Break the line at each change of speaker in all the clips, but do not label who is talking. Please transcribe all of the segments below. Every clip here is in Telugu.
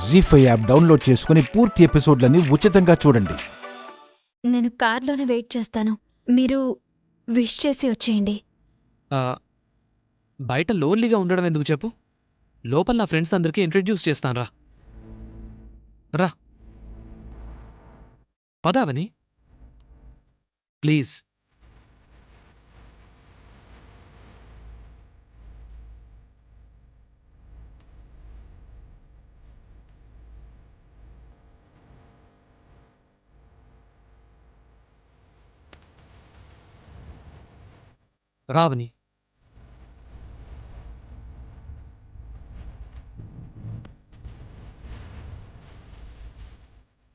జీ5 యాప్ డౌన్లోడ్ చేసుకుని పూర్తి ఎపిసోడ్లని ఉచితంగా చూడండి.
నేను కార్లోనే వెయిట్ చేస్తాను. మీరు విష్ చేసి వచ్చేయండి.
ఆ, బయట లోన్లీగా ఉండడం ఎందుకు చెప్పు? లోపల నా ఫ్రెండ్స్ అందరికీ ఇంట్రడ్యూస్ చేస్తాను రా. రా పదావని ప్లీజ్. రావని,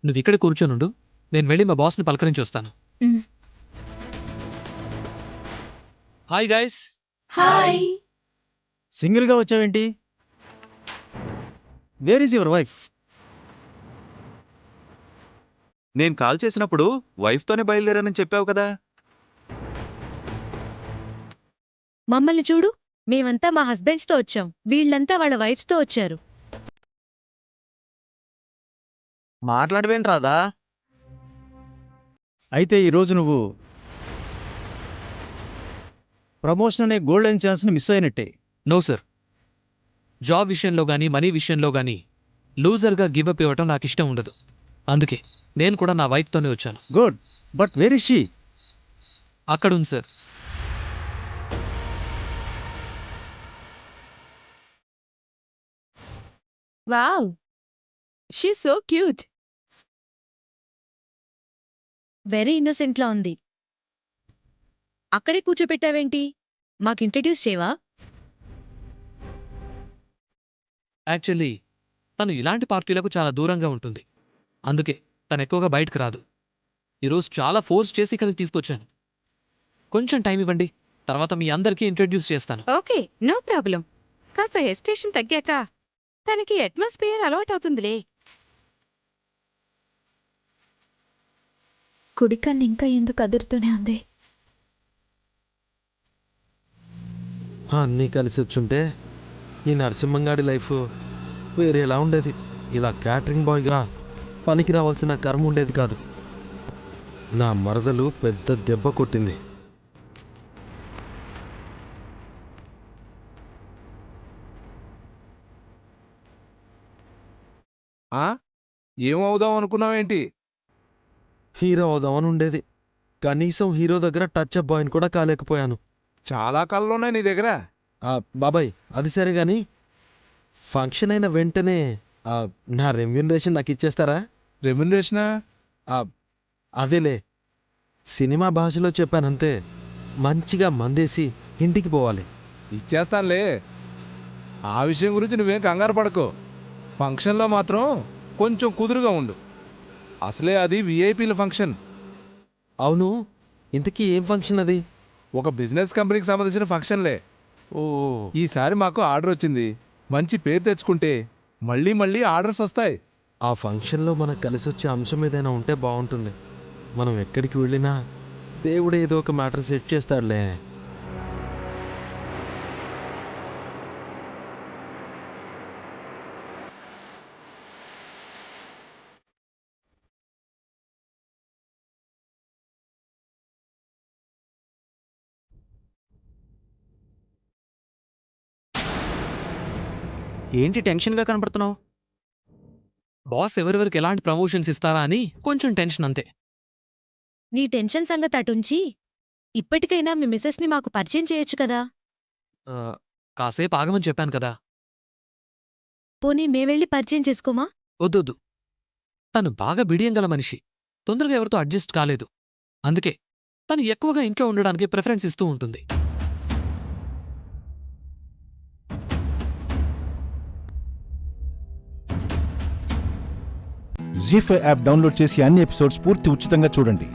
నువ్వు ఇక్కడ కూర్చోనుండు, నేను వెళ్ళి మా బాస్ని పలకరించి వస్తాను.
మ్.
Hi guys.
హాయ్.
సింగిల్గా వచ్చావేంటి? Where is your wife?
నేను కాల్ చేసినప్పుడు వైఫ్తోనే బయలుదేరానని చెప్పావు కదా.
మమ్మల్ని చూడు, మేమంతా మా హస్బెండ్స్తో వచ్చాం, వీళ్ళంతా వాళ్ళ వైఫ్స్తో వచ్చారు.
మాట్లాడవేం రాదా? అయితే ఈరోజు నువ్వు ప్రమోషన్ అనే గోల్డెన్ ఛాన్స్ని మిస్ అయినట్టే.
నో సార్, జాబ్ విషయంలో కానీ మనీ విషయంలో కానీ లూజర్గా గివప్ ఇవ్వటం నాకు ఇష్టం ఉండదు. అందుకే నేను కూడా నా వైఫ్తోనే వచ్చాను.
Good, but where is she?
అక్కడుంది sir.
Wow, she so cute. Very ఇన్నోసెంట్లా ఉంది. అక్కడే కూర్చోపెట్టావేంటి? మాకు ఇంట్రడ్యూస్ చేయవా?
యాక్చువల్లీ తను ఇలాంటి పార్టీలకు చాలా దూరంగా ఉంటుంది. అందుకే తను ఎక్కువగా బయటకు రాదు. ఈరోజు చాలా ఫోర్స్ చేసి ఇక్కడికి తీసుకొచ్చాను. కొంచెం టైం ఇవ్వండి, తర్వాత మీ అందరికీ ఇంట్రడ్యూస్ చేస్తాను.
Okay, no problem. కాస్త హెసిటేషన్ తగ్గాక తనకి అట్మాస్ఫియర్ అలవాటు అవుతుందిలే.
కుడికన్ను ఇంకా ఎందుకు అదురుతూనే ఉంది?
అన్నీ కలిసి వచ్చుంటే ఈ నరసింహంగాడి లైఫ్ వేరేలా ఉండేది. ఇలా క్యాటరింగ్ బాయ్గా పనికి రావాల్సిన కర్మ ఉండేది కాదు. నా మరదలు పెద్ద దెబ్బ కొట్టింది.
ఏమవుదాం అనుకున్నావేంటి?
హీరో అవుదామని ఉండేది. కనీసం హీరో దగ్గర టచ్ అప్ బాయ్ని కూడా కాలేకపోయాను.
చాలా కళ్ళున్నాయి నీ దగ్గర.
బాబాయ్ అది సరే కానీ ఫంక్షన్ అయిన వెంటనే నా రెమ్యూనరేషన్ నాకు ఇచ్చేస్తారా?
రెమ్యునరేషనా?
అదేలే, సినిమా భాషలో చెప్పానంతే. మంచిగా మందేసి ఇంటికి పోవాలి.
ఇచ్చేస్తానులే. ఆ విషయం గురించి నువ్వేం కంగారు పడకు. ఫంక్షన్లో మాత్రం కొంచెం కుదురుగా ఉండు. అసలే అది విఐపీల ఫంక్షన్.
అవును, ఇంతకీ ఏం ఫంక్షన్ అది?
ఒక బిజినెస్ కంపెనీకి సంబంధించిన ఫంక్షన్లే.
ఓ,
ఈసారి మాకు ఆర్డర్ వచ్చింది. మంచి పేరు తెచ్చుకుంటే మళ్ళీ మళ్ళీ ఆర్డర్స్ వస్తాయి.
ఆ ఫంక్షన్లో మనకు కలిసి వచ్చే అంశం ఏదైనా ఉంటే బాగుంటుంది. మనం ఎక్కడికి వెళ్ళినా దేవుడే ఏదో ఒక మ్యాటర్ సెట్ చేస్తాడులే.
ఏంటి టెన్షన్గా కనపడుతున్నావు?
బాస్ ఎవరెవరికి ఎలాంటి ప్రమోషన్స్ ఇస్తారా అని కొంచెం టెన్షన్ అంతే.
నీ టెన్షన్ సంగతి అటుంచి ఇప్పటికైనా మీ మిస్సెస్ని మాకు పరిచయం చేయొచ్చు కదా.
ఆ, కాసేపు ఆగమని చెప్పాను కదా.
పోనీ మేమెళ్ళి పరిచయం చేసుకోమా?
వద్దొద్దు, తను బాగా బిడియం గల మనిషి. తొందరగా ఎవరితో అడ్జస్ట్ కాలేదు. అందుకే తను ఎక్కువగా ఇంట్లో ఉండడానికి ప్రిఫరెన్స్ ఇస్తూ ఉంటుంది.
జీ5 యాప్ డౌన్లోడ్ చేసి అన్ని ఎపిసోడ్స్ పూర్తి ఉచితంగా చూడండి.